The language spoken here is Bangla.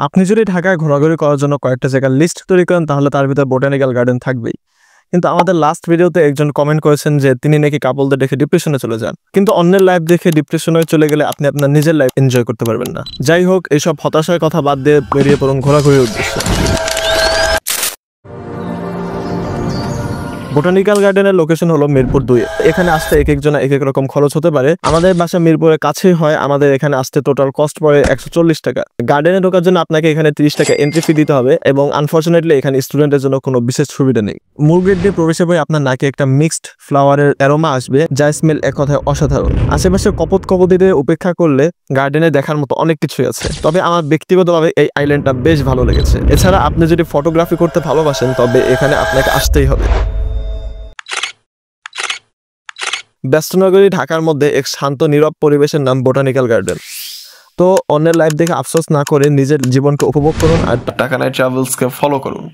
আপনি যদি ঢাকায় ঘোরাঘুরি করার জন্য কয়েকটা জায়গার লিস্ট তৈরি করেন তাহলে তার ভিতরে বোটানিক্যাল গার্ডেন থাকবেই। কিন্তু আমাদের লাস্ট ভিডিওতে একজন কমেন্ট করেছেন যে তিনি নাকি কাপলদের দেখে ডিপ্রেশনে চলে যান। কিন্তু অন্যের লাইফ দেখে ডিপ্রেশনে চলে গেলে আপনি আপনার নিজের লাইফ এনজয় করতে পারবেন না। যাই হোক, এইসব হতাশার কথা বাদ দিয়ে বেরিয়ে পড়ুন ঘোরাঘুরির উদ্দেশ্যে। বোটানিক্যাল গার্ডেনের লোকেশন হলো মিরপুর 2। এখানে আসতে এক একজনের এক এক রকম খরচ হতে পারে। আমাদের বাসা মিরপুরের কাছেই হয়, আমাদের এখানে আসতে টোটাল কস্ট পড়ে 140 টাকা। গার্ডেনে ঢোকার জন্য আপনাকে এখানে 30 টাকা এন্ট্রি ফি দিতে হবে এবং আনফরচুনেটলি এখানে স্টুডেন্টের জন্য কোনো বিশেষ সুবিধা নেই। মূল গেট দিয়ে প্রবেশের পরে আপনার নাকে একটা মিক্সড ফ্লাওয়ারের অ্যারোমা আসবে, যা স্মেল এক কথায় অসাধারণ। আশেপাশে কপোতিদের উপেক্ষা করলে গার্ডেনে দেখার মতো অনেক কিছুই আছে, তবে আমার ব্যক্তিগতভাবে এই আইল্যান্ডটা বেশ ভালো লেগেছে। এছাড়া আপনি যদি ফটোগ্রাফি করতে ভালোবাসেন তবে এখানে আপনাকে আসতেই হবে। ব্যস্তনগরী ঢাকার মধ্যে এক শান্ত নীরব পরিবেশের নাম বোটানিক্যাল গার্ডেন। তো অন্যের লাইফ দেখে আফসোস না করে নিজের জীবনকে উপভোগ করুন আর টাকা নাই ট্রাভেলসকে ফলো করুন।